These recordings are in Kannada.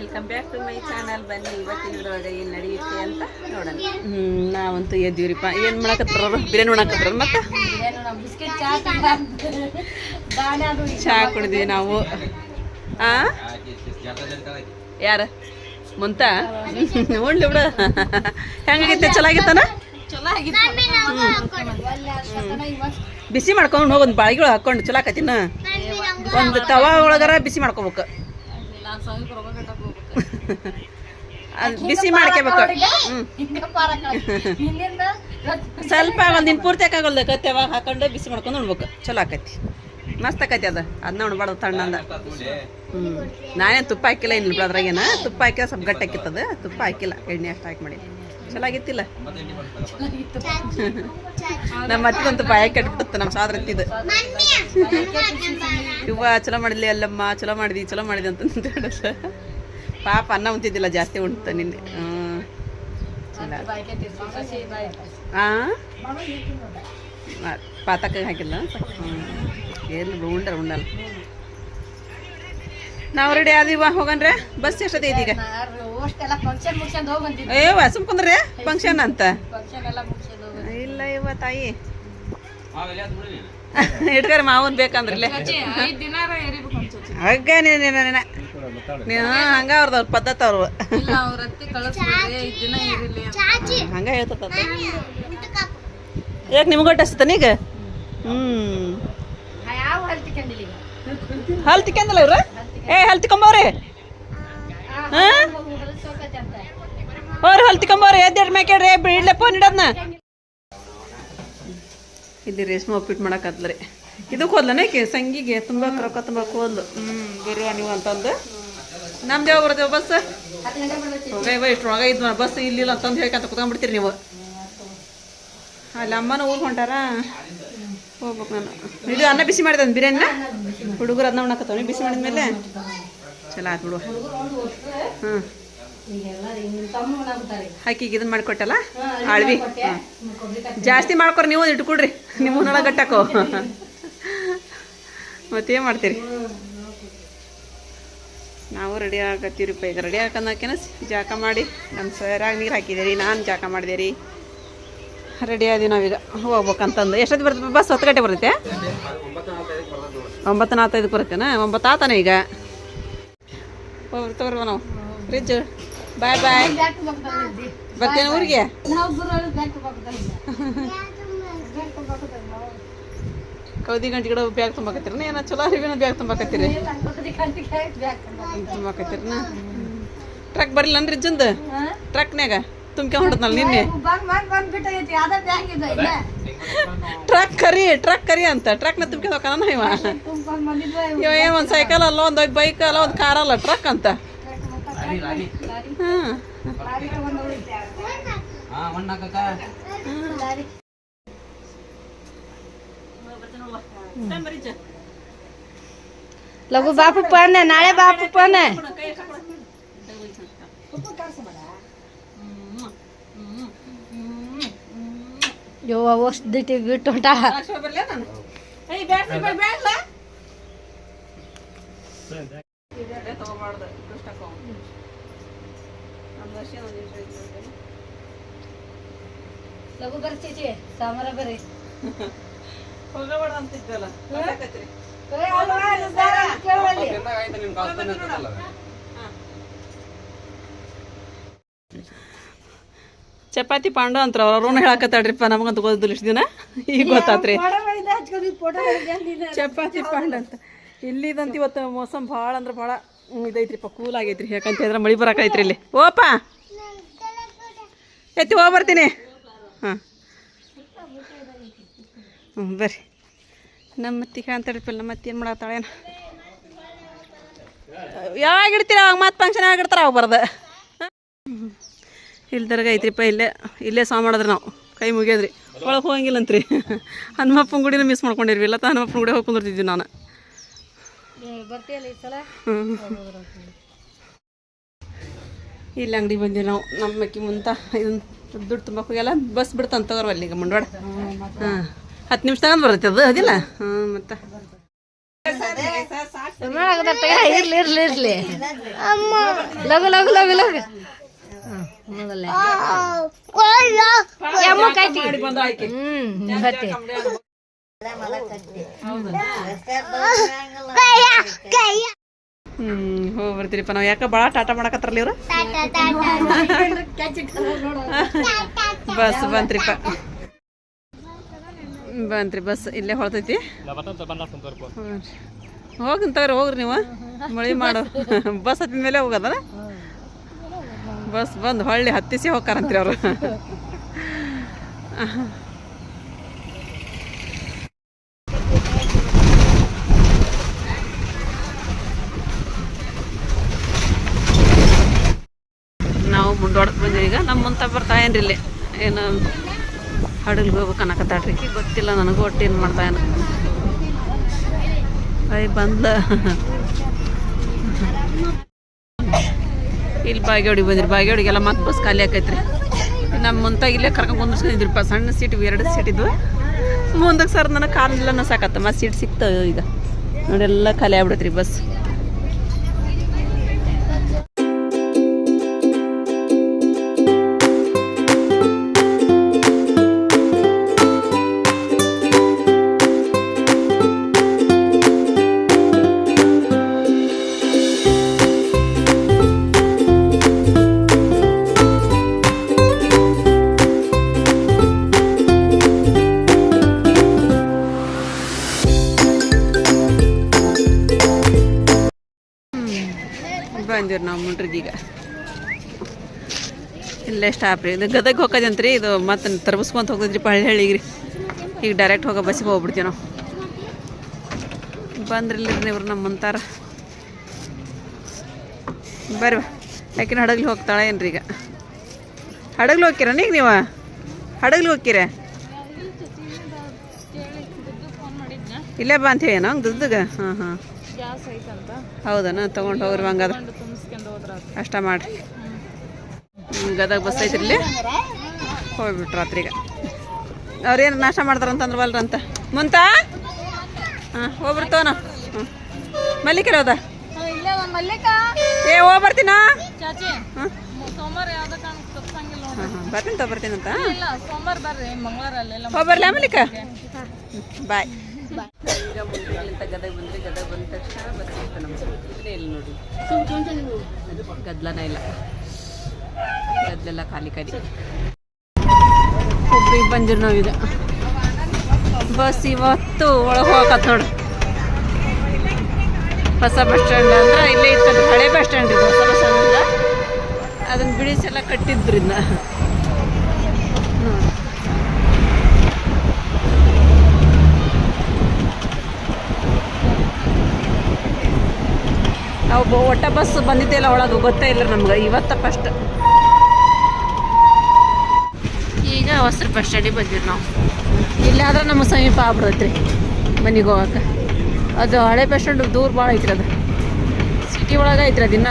Welcome back to my channel. ಬನ್ನಿ ಇವತ್ತಿನ ವಿಡಿಯೋದಾಗ ಏನು ನಡೆಯುತ್ತೆ ಅಂತ ನೋಡೋಣ. ನಾವಂತೂ ಎದ್ದೀವ್ರಿಪ್ಪ. ಏನು ಮಾಡಕತ್ತಾರ? ಬಿರಿಯಾನಿ ಮಾಡಕತ್ತಾರ. ಮತ್ತೆ ಚಹಾ ಕುಡಿದ್ವಿ ನಾವು. ಯಾರ ಮುಂತ ಉಂಡ್ಲಿ ಬಿಡು. ಹೆಂಗಾಗಿತ್ತೆ? ಚೆನ್ನಾಗಿತ್ತಾನ? ಬಿಸಿ ಮಾಡ್ಕೊಂಡು ಹೋಗಿ ಒಂದು ಬಾಳಿಗಳು ಹಾಕೊಂಡು ಚಲೋ ಆಕತಿನ. ಒಂದು ತವಾ ಒಳಗಾರ ಬಿಸಿ ಮಾಡ್ಕೋಬೇಕು. ಅದು ಬಿಸಿ ಮಾಡ್ಕೋಬೇಕು. ಸ್ವಲ್ಪ ಒಂದಿನ ಪೂರ್ತಿ ಹಾಕಾಗಲ್ದ ತವಾಗ ಹಾಕೊಂಡು ಬಿಸಿ ಮಾಡ್ಕೊಂಡು ಉಣ್ಬೇಕು. ಚಲೋ ಆಕತಿ, ಮಸ್ತ್ ಆಕತಿ. ಅದನ್ನ ಉಣ್ಬಾರ್ದು ತಣ್ಣಂದ. ನಾನೇ ತುಪ್ಪ ಹಾಕಿಲ್ಲ ಏನಿಲ್ಲ ಅದ್ರಾಗೇನ. ತುಪ್ಪ ಹಾಕಿಲ್ಲ, ಸ್ವಲ್ಪ ಗಟ್ಟಿ ಹಾಕಿತ್ತದ. ತುಪ್ಪ ಹಾಕಿಲ್ಲ, ಎಣ್ಣೆ ಅಷ್ಟು ಹಾಕಿ ಮಾಡಿ. ಚಲೋ ಆಗಿತ್ತಿಲ್ಲ? ನಮ್ಮ ಅತ್ತಿಗಂತೂ ಬಾಯ ಕೆಟ್ಬಿಡುತ್ತೆ. ನಮ್ಮ ಸಾದ್ರತ್ತಿದ್ದು ಇವ್ವ ಚಲೋ ಮಾಡಿದ್ಲಿ ಅಲ್ಲಮ್ಮ, ಚಲೋ ಮಾಡಿದಿ ಅಂತ ಹೇಳ. ಪಾಪ ಅನ್ನ ಉಂತಿದ್ದಿಲ್ಲ, ಜಾಸ್ತಿ ಉಣ್ತ ನಿನ್ನೆ. ಚಲೋ. ಪಾತಕ್ಕೆ ಹಾಕಿಲ್ಲ. ಏನು ಉಂಡಲ್ಲ. ನಾವು ರೆಡಿ ಆದಿವ, ಹೋಗನ್ರೆ. ಬಸ್ ಎಷ್ಟೊತ್ತ ಇದೀಗ? ಏವ ಸುಮ್ಕುಂದ್ರಿ ಫಂಕ್ಷನ್ ಅಂತ. ಇಲ್ಲ ಇವ ತಾಯಿ ಇಟ್ಕರ ಮಾವನ್ ಬೇಕಂದ್ರಲ್ಲ. ಹಂಗ ನೀನು ಹಂಗ ಅವ್ರದವ್ರ ಪದ್ಧತಿ ಅವ್ರು ಹಂಗ ಹೇಳ್ತದ. ಯಾಕೆ ನಿಮ್ಗೊಟ್ಟು ಹಚ್ತಾನ ಈಗ? ಹಲ್ ತಿಕ್ಕಂದಿಲ್ಲ ಇವ್ರ? ಹಲ್ ತಿಕ್ಕೊಂಬವ್ರಿ. ಅವ್ರು ಹಲ್ ತಿಕ್ಕೊಂಬವ್ರಿ. ಎದ್ದೇಡ್ ಮ್ಯಾಕೇಳ್ರಿ, ಇಡ್ಲೆ ಫೋನ್ ಇಡೋದ್ನ. ಇಲ್ಲಿ ರೇಷ್ಮೆ ಉಪ್ಪಿಟ್ಟು ಮಾಡಕತ್ಲರಿ. ಇದಕ್ಕೆ ಹೋದ್ಲನೇಕೆ ಸಂಗಿಗೆ ತುಂಬ ರೊಕ್ಕ ತುಂಬಕ್ಕೆ ಹೋದ್ಲು. ಬರುವ ನೀವು ಅಂತಂದು. ನಮ್ದು ಯಾವಾಗ ಬರ್ತೇವೆ ಬಸ್? ಇಷ್ಟೊಳಗ ಇದ್ವ ಬಸ್ ಇಲ್ಲಿಲ್ಲ ಅಂತಂದು ಹೇಳ್ಕಂತ ಕುತ್ಕೊಂಡ್ಬಿಡ್ತೀರಿ ನೀವು. ಅಲ್ಲಿ ಅಮ್ಮನ ಊರಿಗೆ ಹೊಂಟಾರ, ಹೋಗ್ಬೇಕು ನಾನು. ಇದು ಅನ್ನ ಬಿಸಿ ಮಾಡಿದೆ ಬಿರಿಯಾನಿನ. ಹುಡುಗರು ಅದನ್ನ ಉಣ್ಣಕತ್ತವ. ಬಿಸಿ ಮಾಡಿದ್ಮೇಲೆ ಚಲೋ ಆಯ್ತು ಬಿಡುವ. ಹಾಕಿಗೆ ಇದನ್ನ ಮಾಡಿಕೊಟ್ಟಲ್ಲ ಆಳ್ವಿ. ಜಾಸ್ತಿ ಮಾಡ್ಕೊರಿ ನೀವು, ಇಟ್ಕೊಡ್ರಿ. ನಿಮ್ಮ ಉನ್ನಳ ಗಟ್ಟಾಕೋ. ಮತ್ತೇನು ಮಾಡ್ತೀರಿ? ನಾವು ರೆಡಿ ಆಗತ್ತೀರಿಪ್ಪ. ಈಗ ರೆಡಿ ಹಾಕೋದಕ್ಕೆನ ಜಾಕ ಮಾಡಿ ನಮ್ಮ ಸರಾಗ ನೀರು ಹಾಕಿದ್ದೀರಿ, ನಾನು ಜಾಕ ಮಾಡಿದೆ ರೀ. ರೆಡಿ ಆದಿ ನಾವೀಗ ಹೋಗ್ಬೇಕಂತಂದು. ಎಷ್ಟೊತ್ತು ಬರ್ತದೆ ಬಸ್? 10 ಗಂಟೆ ಬರ್ತೈತೆ? 9:45 ಬರ್ತೇನೆ. 9 ಆತಾನೆ ಈಗ. ತಗೋರ್ವ ನಾವು. ಫ್ರಿಜ್ ಬಾಯ್ ಬಾಯ್. ಬರ್ತೇನೆ ಊರಿಗೆ. ಕೌದಿ ಗಂಟೆ ಕಡೆ ಬ್ಯಾಗ್ ತುಂಬಾಕತ್ತೀರ? ಏನೋ ಚಲೋ ಅರಿವಿನ ಬ್ಯಾಗ್ ತುಂಬಾಕತ್ತೀರಿ? ತುಂಬಾಕತ್ತೀರನ? ಟ್ರಕ್ ಬರಲಿಲ್ಲನ್ರಿ ಇಜ್ಜಂದು? ಟ್ರಕ್ನ್ಯಾಗ ತುಂಬ್ಕೊಂಡ್ ಹೊಡದ್ನಲ್ಲ ನಿನ್ನೆ. ಟ್ರಕ್ ಕರಿ ಅಂತ ಟ್ರಕ್ನ ತುಂಬ್ಕೊಂಡ್ ಹೋಗೋಣ ಇವ. ಏನು ಒಂದು ಸೈಕಲ್ ಅಲ್ಲ, ಒಂದು ಬೈಕ್ ಅಲ್ಲ, ಒಂದು ಕಾರ್ ಅಲ್ಲ, ಟ್ರಕ್ ಅಂತ. ಲಘು ಬಾಪು ಪನ್ನ ನಾಳೆ ಬಾಪು ಪನ್ನ ಯೋ ಅವಷ್ಟಿಟ್ಟು ಬಿಟ್ಟು ಹೊಂಟ. ಲಘು ಬರ್ತೀವಿ ಸಾಮಾರ ಬರ್ರಿ. ಹೋಗಬೇಡ ಅಂತಿದ್ದಲ್ಲ. ಚಪಾತಿ ಪಾಂಡು ಅಂತರ ಅವ್ರನ್ನ ಹೇಳಕತ್ತಾಡ್ರಿಪ್ಪ. ನಮಗಂತ ಗೊತ್ತಿಲ್ಲ ಇಷ್ಟು ದಿನ, ಈಗ ಗೊತ್ತಾತ್ರಿ. ಚಪಾತಿ ಪಾಂಡು ಅಂತ. ಇಲ್ಲಿದಂತ ಇವತ್ತು ಮೋಸಮ್ ಭಾಳ ಅಂದ್ರೆ ಭಾಳ ಇದೈತ್ರಿಪ್ಪ. ಕೂಲ್ ಆಗೈತ್ರಿ. ಯಾಕಂತ ಹೇಳಿದ್ರೆ ಮಳೆ ಬರಕೈತ್ರಿ ಇಲ್ಲಿ. ಓಪ ಎತ್ತಿ ಹೋಗ್ಬರ್ತೀನಿ. ಹಾಂ ಬರ್ರಿ. ನಮ್ಮ ಮತ್ತಿ ಹೇಳ್ತಾಡ್ರಿಪ್ಪ. ನಮ್ಮ ಮತ್ತಿ ಏನು ಮಾಡತ್ತಾಳೇನು? ಯಾವಾಗ ಇಡ್ತೀರ ಅವಾಗ ಮತ್ತೆ ಫಂಕ್ಷನ್ ಯಾವಾಗ ಇಡ್ತಾರ ಅವಾಗ ಬರ್ದ. ಇಲ್ದರ್ಗ ಐತ್ರಿಪ್ಪ. ಇಲ್ಲೇ ಸಾ ಮಾಡಿದ್ರಿ ನಾವು. ಕೈ ಮುಗಿಯೋದ್ರಿ. ಒಳಗೆ ಹೋಗಂಗಿಲ್ಲಂತ್ರಿ. ಹನುಮಪ್ಪನ ಗುಡಿನ ಮಿಸ್ ಮಾಡ್ಕೊಂಡಿರ್ವಿ. ಇಲ್ಲ ಹನುಮಪ್ಪನ ಗುಡಿ ಹೋಗಿ ಕುಂದಿರ್ತಿದ್ವಿ ನಾನು. ಇಲ್ಲಿ ಅಂಗಡಿ ಬಂದೀವಿ ನಾವು. ನಮ್ಮ ಅಕ್ಕಿ ಮುಂತ ಇದನ್ನು ದುಡ್ಡು ತುಂಬಕ್ಕೆ ಹೋಗಲ್ಲ. ಬಸ್ ಬಿಡ್ತಾನೆ ತಗೋರ್ವ ಅಲ್ಲಿಗೆ ಮುಂಡವಾಡ. 10 ನಿಮಿಷ ತಗೊಂಡು ಬರ್ತೈತೆ ಅದು ಅದಿಲ್ಲ. ಮತ್ತು ಇರ್ಲಿ ಇರ್ಲಿ ಇರ್ಲಿ ಲಗು ಲಗು ಲಗು ಲಗು ಹೋಗಿ ಬರ್ತೀರಿಪ್ಪ ನಾವು ಯಾಕೆ ಭಾಳ ಟಾಟಾ ಮಾಡಕತ್ತಾರಲ್ಲ ಇವ್ರು ಬಸ್ ಬಂತ್ರಿ ಬಸ್ ಇಲ್ಲೇ ಹೊಳ್ತೈತಿ ಹೋಗಿಂತವ್ರಿ ಹೋಗ್ರಿ ನೀವು ಮಳೆ ಮಾಡು ಬಸ್ ಹತ್ತಿದ ಮೇಲೆ ಹೋಗೋದ ಬಸ್ ಬಂದು ಹೊಳ್ಳಿ ಹತ್ತಿಸಿ ಹೋಗ್ತಾರಂತ್ರಿ ಅವರು ನಾವು ಮುಂದೋಡಕ್ ಬಂದಿವಿ ಈಗ ನಮ್ಮ ಮುಂತ ಬರ್ತಾ ಏನ್ರಿ ಇಲ್ಲಿ ಏನು ಹಡಗ್ಲಿಗೆ ಹೋಗ್ಬೇಕು ಅನ್ನಕತ್ತಾಳ್ರಿ ಗೊತ್ತಿಲ್ಲ ನನಗೂ ಒಟ್ಟು ಏನು ಮಾಡ್ತಾ ಏನು ಅಯ್ಯ ಬಂದ ಇಲ್ಲಿ ಬಾಗೇವಾಡಿಗೆ ಬಂದಿರಿ ಬಾಗೇವಾಡಿಗೆಲ್ಲ ಮತ್ತೆ ಬಸ್ ಖಾಲಿ ಆಕೈತ್ರಿ ನಮ್ಮ ಮುಂತಾಗ ಇಲ್ಲೇ ಕರ್ಕೊಂಡು ಕುಂದಿರ್ಸ್ಕೊಂಡಿದ್ರಿಪ್ಪ ಸಣ್ಣ ಸೀಟ್ 2 ಸೀಟ್ ಇದ್ವು ಮುಂದಕ್ಕೆ ಸರ್ ನನಗೆ ಕಾಲಿಲ್ಲ ಸಾಕತ್ತ ಮತ್ತೆ ಸೀಟ್ ಸಿಗ್ತವೆ ಈಗ ನೋಡಿ ಎಲ್ಲ ಖಾಲಿ ಆಗ್ಬಿಡತ್ರಿ ಬಸ್ ಬಂದಿವ್ರಿ ನಾವು ಮುಂಡ್ರಿಗೆ ಈಗ ಇಲ್ಲೇ ಸ್ಟಾಪ್ ರೀ ಇದು ಗದಗ ಹೋಗೋದಂತ್ರಿ ಇದು ಮತ್ತೆ ತರ್ಬಿಸ್ಕೊಂತ ಹೋಗಿದ್ರಿ ಹಳ್ಳಿಗೆ ರೀ ಈಗ ಡೈರೆಕ್ಟ್ ಹೋಗೋ ಬಸ್ಸಿಗೆ ಹೋಗ್ಬಿಡ್ತೀವಿ ನಾವು ಬಂದ್ರಿಲ್ಲ ಇವ್ರು ನಮ್ಮ ಮುಂತಾರ ಬರ್ರಿ ಯಾಕಿನ ಹಡಗ್ಲಿ ಹೋಗ್ತಾಳೆ ಏನ್ರಿ ಈಗ ಹಡಗ್ಲಿ ಹೋಗ್ತೀರ ಈಗ ನೀವು ಹಡಗ್ಲಿ ಹೋಗ್ತೀರ ಇಲ್ಲೇ ಬಾ ಅಂತ ಹೇಳಿ ನಂಗೆ ದುಡ್ದುಗ ಹಾಂ ಹೌದನ ತೊಗೊಂಡು ಹೋಗ್ರಿ ಹಂಗಾದ್ರೆ ಅಷ್ಟ ಮಾಡ್ರಿ ಗದಗ ಬಸ್ ಐತ್ರಿ ಇಲ್ಲಿ ಹೋಗ್ಬಿಟ್ರು ರಾತ್ರಿಗೆ ಅವ್ರೇನು ನಾಷ್ಟ ಮಾಡ್ತಾರಂತಂದ್ರವಲ್ರ ಅಂತ ಮುಂತ ಹಾಂ ಹೋಗ್ಬಿಡ್ತವನ ಹ್ಞೂ ಮಲ್ಲಿಕರ ಹೌದಾ ಏ ಹೋಗ್ಬರ್ತೀನ ಹಾಂ ಬರ್ತೀನಿ ಅಂತ ಹೋಗ್ಬರ್ಲ ಮಲ್ಲಿಕ ಬಾಯ್ ಈಗ ಮುಂದಿನಲ್ಲಿಂದ ಗದಗ ಬಂದ್ರಿ ಗದಗ ಬಂದ ತಕ್ಷಣ ಬಸ್ ಸಿಗ್ತದೆ ನಮ್ಮ ಇಲ್ಲಿ ನೋಡಿ ಗದ್ದಲನ ಇಲ್ಲ ಗದ್ದಲೆಲ್ಲ ಖಾಲಿ ಒಬ್ರಿಗೆ ಬಂದಿರಿ ನಾವೀಗ ಬಸ್ ಇವತ್ತು ಒಳಗೆ ಹೋಗಕತ್ ನೋಡಿ ಹೊಸ ಬಸ್ ಸ್ಟ್ಯಾಂಡ್ ಅಂದ್ರೆ ಇಲ್ಲೇ ಇರ್ತದೆ ಹಳೆ ಬಸ್ ಸ್ಟ್ಯಾಂಡ್ ಇದು ಹೊಸ ಬಸ್ ಸ್ಟ್ಯಾಂಡ್ ಅಂದ್ರೆ ಅದನ್ನ ಬಿಡಿಸೆಲ್ಲ ಕಟ್ಟಿದ್ರು ಇದನ್ನ ನಾವು ಒಟ್ಟ ಬಸ್ ಬಂದಿದ್ದೆಲ್ಲ ಒಳಗೆ ಗೊತ್ತೇ ಇಲ್ಲ ನಮ್ಗೆ ಇವತ್ತ ಫಸ್ಟ್ ಈಗ ಹೊಸ ಬಸ್ ಸ್ಟ್ಯಾಂಡಿಗೆ ಬಂದಿರಿ ನಾವು ಇಲ್ಲಾದ್ರೆ ನಮ್ಮ ಸಮೀಪ ಆಗ್ಬಿಡತ್ರಿ ಮನೆಗೆ ಹೋಗಕ್ಕೆ ಅದು ಹಳೆ ಬಸ್ ಸ್ಟ್ಯಾಂಡ್ ದೂರ ಭಾಳ ಐತ್ರಿ ಅದು ಸಿಟಿ ಒಳಗೆ ಐತ್ರಿ ಅದಿನ್ನ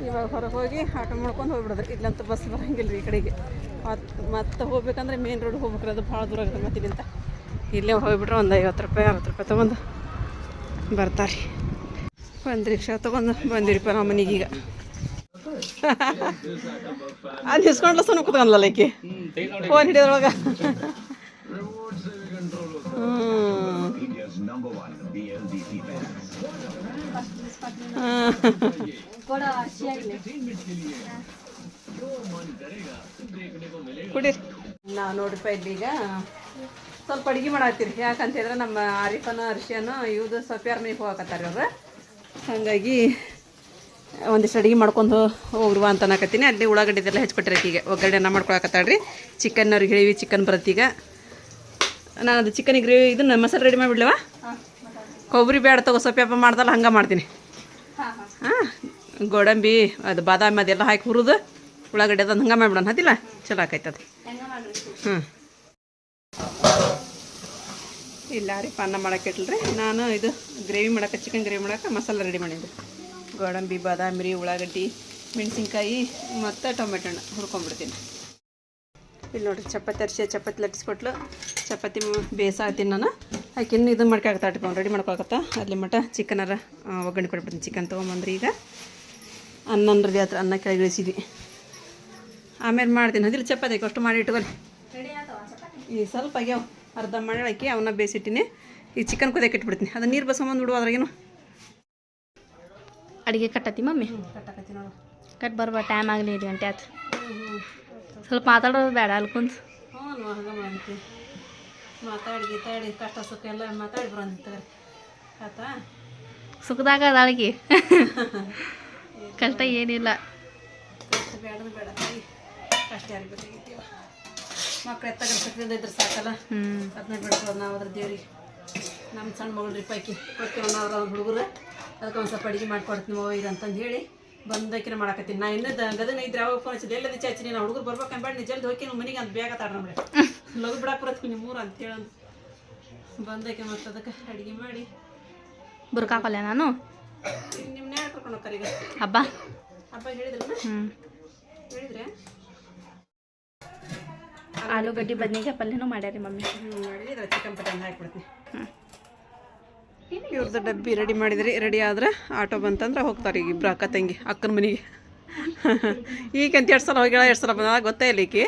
ಇವಾಗ ಹೊರಗೆ ಹೋಗಿ ಆಟೋ ಮಾಡ್ಕೊಂಡು ಹೋಗ್ಬಿಡೋದ್ರಿ ಇಲ್ಲಂತ ಬಸ್ ಬರೋಂಗಿಲ್ಲ ರೀ ಈ ಕಡೆಗೆ ಮತ್ತೆ ಹೋಗ್ಬೇಕಂದ್ರೆ ಮೇನ್ ರೋಡ್ ಹೋಗ್ಬೇಕ್ರಿ ಅದು ಭಾಳ ದೂರ ಆಗುತ್ತೆ ಮತ್ತೆ ಇಲ್ಲಿಂದ ಇಲ್ಲೇ ಹೋಗ್ಬಿಟ್ರೆ ಒಂದು 50 ರೂಪಾಯಿ 60 ರೂಪಾಯಿ ತೊಗೊಂಡು ಬರ್ತಾರೆ ಒಂದು ರಿಕ್ಷಾ ತೊಗೊಂಡು ಬಂದಿರಿಪ್ಪ ನಮ್ಮ ಮನೆಗೆ ಈಗ ಅದು ಇಸ್ಕೊಂಡ್ಲ ಸುಮ್ಮನೆ ಕೂತ್ಕೊಂಡ್ಲಲ್ಲ ಈಕೆ ಫೋನ್ ಹಿಡಿದ್ರೊಳಗ ಕುಡೀರಿ ನಾವು ನೋಡ್ರಿಪ್ಪ ಇಲ್ಲಿ ಈಗ ಸ್ವಲ್ಪ ಅಡುಗೆ ಮಾಡತ್ತೀರಿ ಯಾಕಂತ ಹೇಳಿದ್ರೆ ನಮ್ಮ ಆರಿಫನ ಅರ್ಶಿಯನು ಇವ್ದು ಸೊಪ್ಯಾರ ಮನೆಗೆ ಹೋಗಕತ್ತಾರೆ ಅವ್ರು ಹಾಗಾಗಿ ಒಂದಿಷ್ಟು ಅಡುಗೆ ಮಾಡ್ಕೊಂಡು ಹೋಗ್ರುವ ಅಂತ ಅನ್ನಕತ್ತೀನಿ ಅಲ್ಲಿ ಉಳ್ಳಾಗಡ್ಡಿದೆಲ್ಲ ಹೆಚ್ಚಿಕೊಟ್ಟಿರಕ್ಕೆ ಈಗ ಒಗ್ಗರಣೆ ಅನ್ನ ಮಾಡ್ಕೊಳಕತ್ತಾಳ್ರಿ ಚಿಕನ್ ಅವ್ರಿಗೆ ಗ್ರೇವಿ ಚಿಕನ್ ಬರತ್ತೀಗ ನಾನು ಅದು ಚಿಕನ್ ಗ್ರೇವಿ ಇದನ್ನ ಮಸಾಲೆ ರೆಡಿ ಮಾಡಿಬಿಡ್ಲವ ಕೊಬ್ಬರಿ ಬೇಡ ತಗೋ ಸೊಪ್ಪ ಮಾಡ್ದಲ್ಲ ಹಂಗೆ ಮಾಡ್ತೀನಿ ಹಾಂ ಗೋಡಂಬಿ ಅದು ಬಾದಾಮಿ ಅದೆಲ್ಲ ಹಾಕಿ ಹುರಿದು ಉಳ್ಳಾಗಡ್ಡೆ ಅದನ್ನು ಹಂಗೆ ಮಾಡಿಬಿಡೋಣ ಅದಿಲ್ಲ ಚಲೋ ಆಕೈತದು ಹ್ಞೂ ಇಲ್ಲ ರೀ ಅನ್ನ ಮಾಡಕ್ಕೆ ಇಟ್ಲ್ರಿ ನಾನು ಇದು ಗ್ರೇವಿ ಮಾಡಕ್ಕೆ ಚಿಕನ್ ಗ್ರೇವಿ ಮಾಡಕ್ಕೆ ಮಸಾಲೆ ರೆಡಿ ಮಾಡಿದ್ದೆ ಗೋಡಂಬಿ ಬಾದಾಮಿ ಉಳ್ಳಾಗಡ್ಡಿ ಮೆಣಸಿನ್ಕಾಯಿ ಮತ್ತು ಟೊಮೆಟೊ ಹಣ್ಣು ಹುರ್ಕೊಂಡ್ಬಿಡ್ತೀನಿ ಇಲ್ಲಿ ನೋಡಿರಿ ಚಪಾತಿ ಅರ್ಶಿ ಚಪಾತಿ ಲಟ್ಟಿಸ್ಕೊಟ್ಲು ಚಪಾತಿ ಬೇಸಾತೀನಿ ನಾನು ಆಕೆ ಇನ್ನು ಇದನ್ನು ಮಾಡ್ಕೊಳ್ತಾ ಇಟ್ಕೊಂಡು ರೆಡಿ ಮಾಡ್ಕೊಳಕತ್ತ ಅಲ್ಲಿ ಮಟ ಚಿಕನರ ಒಗ್ಗರಣೆ ಕೊಟ್ಬಿಡ್ತೀನಿ ಚಿಕನ್ ತೊಗೊಂಬಂದ್ರಿ ಈಗ ಅನ್ನ ರೆಡಿ ಆತ್ರ ಅನ್ನ ಕೆಳಗೆ ಇಳಿಸಿದ್ವಿ ಆಮೇಲೆ ಮಾಡ್ತೀನಿ ಅದಿಲ್ಲ ಚಪಾತಿ ಅಷ್ಟು ಮಾಡಿ ಇಟ್ಕೊಳ್ಳಿ ಈ ಸ್ವಲ್ಪ ಆಗ್ಯಾವ ಅರ್ಧ ಮಾಡಿ ಹಾಕಿ ಅವನ್ನ ಬೇಯಿಸಿಟ್ಟಿನಿ ಈಗ ಚಿಕನ್ ಕುದಿಯಕ್ಕೆ ಇಟ್ಬಿಡ್ತೀನಿ ಅದು ನೀರು ಬಸ್ಕೊಂಬಂದು ಬಿಡುವ ಅದ್ರಾಗೇನು ಅಡುಗೆ ಕಟ್ಟತಿ ಮಮ್ಮಿ ಕಟ್ಟಾಕತ್ತಿ ನೋಡು ಕಟ್ ಬರ್ಬಾ ಟೈಮ್ ಆಗಲಿ 5 ಗಂಟೆ ಆಯ್ತು ಸ್ವಲ್ಪ ಮಾತಾಡೋದು ಬೇಡ ಅಲ್ಲಿ ಕುಂತು ಹ್ಞೂ ಹಂಗೆ ಮಾಡ್ತಿ ಮಾತಾಡಿ ಗೀತಾಡಿ ಕಷ್ಟ ಸುಖ ಎಲ್ಲ ಮಾತಾಡಿ ಬರೋಂತಾರೆ ಆಯ್ತಾ ಸುಖದಾಗ ಅದ ಅಡುಗೆ ಕಷ್ಟ ಏನಿಲ್ಲ ಕಷ್ಟ ಬೇಡ ಬೇಡ ಕಷ್ಟ ಯಾರಿಗೆ ಬೇಕಾಗಿದ್ದೀವ ಮಕ್ಳು ಎತ್ತಾಗ ಸಕ್ರಿಂದ ಇದ್ರೆ ಸಾಕಲ್ಲ ಅದನ್ನ ಬಿಡ್ಬೋದು ನಾವು ಅದ್ರ ದೇವ್ರಿಗೆ ನಮ್ಮ ಸಣ್ಣ ಮಗಳು ಪೈಕಿ ಕೊಡ್ತೀವಿ ನಾವು ಅವ್ರ ಹುಡುಗರು ಅದಕ್ಕೆ ಒಂದು ಸ್ವಲ್ಪ ಅಡುಗೆ ಮಾಡಿಕೊಡ್ತೀನಿ ಈಗ ಅಂತಂದು ಹೇಳಿ ಬಂದಕಿನ ಮಾಡಾಕತ್ತೀನಿ ನಾ ಇನ್ನೂ ಗದನ ಇದ್ರೆ ಯಾವಾಗ ಫೋನ್ ಹಚ್ಚಿದೆ ಎಲ್ಲದ ಚಾಚಿನಿ ನಾವು ಹುಡುಗರು ಬರ್ಬೇಕಂಬೇಡ ನೀ ಜಲ್ದಿ ಹೋಗಿ ನಮ್ಮ ಮನೆಗೆ ಅಂತ ಬೇಗ ತಾಡ್ರಿ ನಮ್ಗೆ ಲಗು ಬಿಡಕ್ಕೆ ಬರತ್ತೀನಿ ನಿಮ್ಮೂರು ಅಂತೇಳಂದು ಬಂದಕ್ಕೆ ಮತ್ತು ಅದಕ್ಕೆ ಅಡುಗೆ ಮಾಡಿ ಬುರ್ಕಾಕಲ್ಲ ನಾನು ನಿಮ್ಮನ್ನ ಯಾರು ಕರ್ಕೊಂಡು ಹೋಗ್ತಾರೆ ಈಗ ಹಬ್ಬ ಹಬ್ಬ ಹೇಳಿದ್ರಲ್ಲ ಹೇಳಿದ್ರೆ ಆಲೂಗಡ್ಡೆ ಬದ್ನಿಕಾಯಿ ಪಲ್ಯನೂ ಮಾಡ್ಯಾರಿ ಮಮ್ಮಿ ಮಾಡಿದ್ರೆ ಚಿಕನ್ ಪಟ್ಟಿ ಹಾಕ್ಬಿಡ್ತೀನಿ ಇವ್ರದ್ದು ಡಬ್ಬಿ ರೆಡಿ ಮಾಡಿದ್ರಿ ರೆಡಿ ಆದ್ರೆ ಆಟೋ ಬಂತಂದ್ರೆ ಹೋಗ್ತಾರೆ ಈಗ ಇಬ್ರು ಅಕ್ಕ ತಂಗಿ ಅಕ್ಕನ ಮನೆಗೆ ಈಗಂತ 2 ಸಲ ಹೋಗ್ಯಾಳ 2 ಸಲ ಬಂದಾಗ ಗೊತ್ತೇ ಇಲ್ಲ ಈಕಿ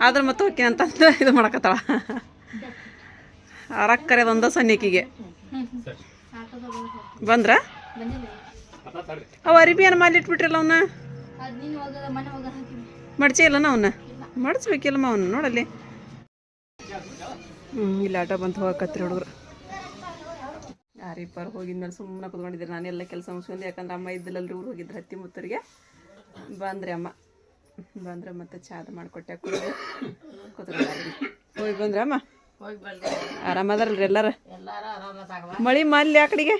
ಆದ್ರೆ ಮತ್ತೆ ಹೋಗ್ತೀನಿ ಅಂತಂದು ಇದು ಮಾಡಕತ್ತಾಳ ರಕ್ಕರೆದು ಒಂದ ಸನ್ನಿಕಿಗೆ ಬಂದ್ರ ಅವ ಅರಿಬಿ ಏನು ಮಾಡಿ ಇಟ್ಬಿಟ್ರಲ್ಲ ಅವನ್ನ ಮಡ್ಚೇ ಇಲ್ಲನ ಅವನ್ನ ಮಡ್ಸ್ಬೇಕಿಲ್ಲಮ್ಮ ಅವನ್ನ ನೋಡಲ್ಲಿ ಇಲ್ಲಿ ಆಟೋ ಬಂತು ಹೋಗಕತ್ರಿ ಹುಡುಗರು ಯಾರಿಬ್ಬರು ಹೋಗಿದ್ಮೇಲೆ ಸುಮ್ಮನೆ ಕುತ್ಕೊಂಡಿದ್ರಿ ನಾನೆಲ್ಲ ಕೆಲಸ ಮುಗಿಸ್ಕೊಂಡು ಯಾಕಂದ್ರೆ ಅಮ್ಮ ಇದ್ದಿಲ್ಲಲ್ರಿ ಊರು ಹೋಗಿದ್ರು ಹತ್ತಿ ಮುತ್ತರಿಗೆ ಬಂದ್ರಿ ಅಮ್ಮ ಬಂದ್ರೆ ಮತ್ತೆ ಚಾದ ಮಾಡಿಕೊಟ್ಟೆ ಕುಡಿದು ಕೂತ್ಕೊಂಡ್ರಿ ಹೋಗಿ ಬಂದ್ರೆ ಅಮ್ಮ ಆರಾಮದಾರಲ್ರಿ ಎಲ್ಲಾರ ಮಳಿ ಮಲ್ಲಿ ಆ ಕಡೆಗೆ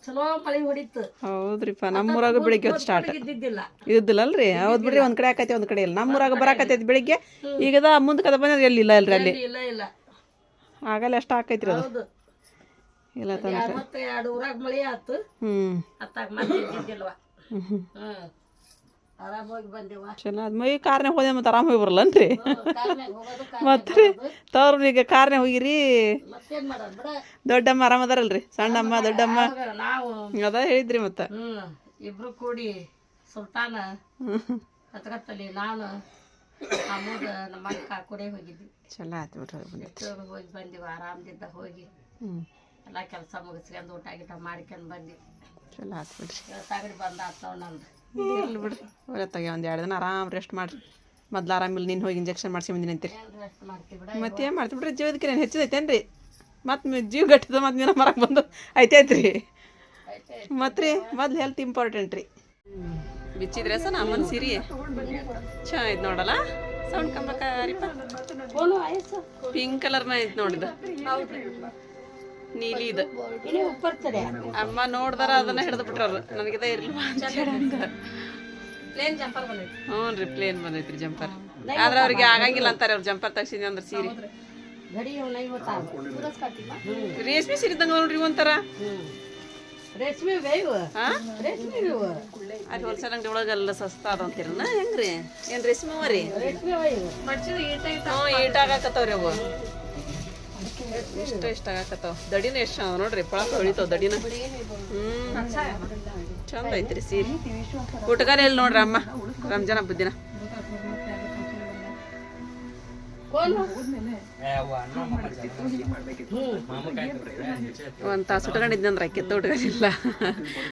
ಚಲೋ ಮಳಿ ಹೊಡಿತು ಹೌದ್ರಿಪ್ಪ ನಮ್ಮೂರಾಗ ಬೆಳಿಗ್ಗೆ ಹೊತ್ತು ಸ್ಟಾರ್ಟ್ ಇದ್ದಿಲ್ಲಲ್ರಿ ಹೌದ್ ಬಿಡ್ರಿ ಒಂದ್ ಕಡೆ ಆಕೈತಿ ಒಂದ್ ಕಡೆ ಇಲ್ಲ ನಮ್ಮೂರಾಗ ಬರಾಕತ್ತೈತಿ ಬೆಳಿಗ್ಗೆ ಈಗದ ಮುಂದಕ್ಕದ ಬಂದ್ರೆ ಎಲ್ಲಿ ಇಲ್ಲ ಅಲ್ರಿ ಅಲ್ಲಿ ಇಲ್ಲ ಇಲ್ಲ ಆಗಲ್ಲ ಅಷ್ಟ ಆಕೈತ್ರಿ ಅದು ಇಲ್ಲ ತಂದ್ರೆ ಮತ್ತೆ 2 ಊರಾಗ ಮಳಿ ಆತು ಅತ್ತಾಗ ಮತ್ತೆ ಇದ್ದಿಲ್ವಾ ಆರಾಮಾಗಿ ಬಂದೇವ ಚಲೋ ಅದ್ ಮೈ ಕಾರ್ನ್ಯಾಗ ಹೋದೆ ಮತ್ತೆ ಆರಾಮ ಹೋಗಿ ಬರಲ್ಲನ್ರಿ ಮತ್ತೆ ತವ್ರ ಈಗ ಕಾರ್ನ್ಯಾಗ ಹೋಗಿರಿ ಮತ್ತೇನ್ ಮಾಡೋದು ಬಿಡ ದೊಡ್ಡಮ್ಮ ಆರಾಮದಾರಲ್ರಿ ಸಣ್ಣಮ್ಮ ದೊಡ್ಡಮ್ಮ ನಾವು ಅದ ಹೇಳಿದ್ರಿ ಮತ್ತ ಇಬ್ರು ಕೂಡಿ ಸುಲ್ತಾನ ಹತ್ಕತ್ತಲಿ ನಾನು ಅಮ್ಮದ ನಮ್ಮ ಅಕ್ಕ ಕೂಡೆ ಹೋಗಿದ್ವಿ ಚಲೋ ಆಯ್ತು ಬಿಡ್ರಿ ಹೋಗಿ ಬಂದಿವಿ ಆರಾಮದಿಂದ ಹೋಗಿ ಎಲ್ಲ ಕೆಲಸ ಮುಗಿಸ್ಕೊಂಡು ಊಟ ಗೀಟ ಮಾಡ್ಕೊಂಡು ಬಂದ್ವಿ ಚಲೋ ಆಯ್ತು ಬಿಡ್ರಿ ತಗಡಿ ಬಂದ ಆತ್ ನಾವು ನಂದು ಇರ್ಲಿ ಬಿಡ್ರಿ ಒಳ್ಳೆ ಒಂದು 2 ದಿನ ಆರಾಮ್ ರೆಸ್ಟ್ ಮಾಡ್ರಿ ಮೊದ್ಲು ಆರಾಮಿಲ್ಲ ನೀನು ಹೋಗಿ ಇಂಜೆಕ್ಷನ್ ಮಾಡಿಸಿ ಬಂದಿನಿ ಅಂತೀರಿ ರೆಸ್ಟ್ ಮಾಡ್ತೀವಿ ಬಿಡ ಮತ್ತೆ ಏನು ಮಾಡ್ತೀವಿ ಬಿಡ್ರಿ ಜೀವದಕ್ಕೆ ಏನು ಹೆಚ್ಚಿದೈತೇನ್ರಿ ಮತ್ತೆ ಜೀವ ಗಟ್ಟಿದ ಮತ್ತೆ ನೀನು ಮರಕ್ಕೆ ಬಂದು ಐತೈತ್ರಿ ಮತ್ತೆ ರೀ ಮೊದ್ಲು ಹೆಲ್ತ್ ಇಂಪಾರ್ಟೆಂಟ್ ರೀ ಬಿಚ್ಚಿದ್ರೆ ಸರ್ ಅಮ್ಮನ ಸೀರೆ ಚೆನ್ನಾಗಿತ್ತು ನೋಡಲ್ಲ ಸೌಂಡ್ ಕಂಬರಿಪ್ಪ ಪಿಂಕ್ ಕಲರ್ನ ಐತೆ ನೋಡಿದ ನೀಲಿ ಇದು ಅಮ್ಮ ನೋಡ್ದಾರ ಅದನ್ನ ಹಿಡಿದು ಬಿಟ್ರವ್ರು ನನಗಿದ ಇರ್ಲಿಲ್ಲ ಹ್ಞೂ ರೀ ಪ್ಲೇನ್ ಬಂದೈತ್ರಿ ಜಂಪರ್ ಆದ್ರೆ ಅವ್ರಿಗೆ ಆಗಂಗಿಲ್ಲ ಅಂತಾರೆ ಅವ್ರು ಜಂಪರ್ ತಗ್ಸಿದ್ವಿ ಅಂದ್ರೆ ಸೀರೆ ರೇಷ್ಮೆ ಸೀರೆ ಇದ್ದಂಗ ನೋಡ್ರಿ ಒಂಥರ ರೇಷ್ಮೆ ಬೇವು ಅಲ್ಲಿ ಹೋಲ್ಸೇಲ್ ಅಂಗಡಿ ಒಳಗೆಲ್ಲ ಸಸ್ತ ಅದ ಅಂತೀರನ ಹೆಂಗ್ರಿ ಏನ್ ರೇಷ್ಮೆ ಅವರಿ ಹ್ಞೂ ಈಟಾಗತ್ತವ್ರಿ ಅವು ಇಷ್ಟ ಆಗಾಕತ್ತಾವ ದಡಿನ ಎಷ್ಟು ಚಂದ ನೋಡ್ರಿ ಪಳಕ ಹೊಳಿತಾವ ದಡಿನ ಚಂದ ಐತ್ರಿ ಸೀರೆ ಊಟಗಾರ ಎಲ್ಲಿ ನೋಡ್ರಿ ಅಮ್ಮ ರಂಜಾನ್ ಹಬ್ಬದ ದಿನ ಒಂದು ತಾಸು ಉಟ್ಕೊಂಡಿದ್ನಂದ್ರೆ ಅಕ್ಕಿತ್ತ ಊಟಗಾರಿಲ್ಲ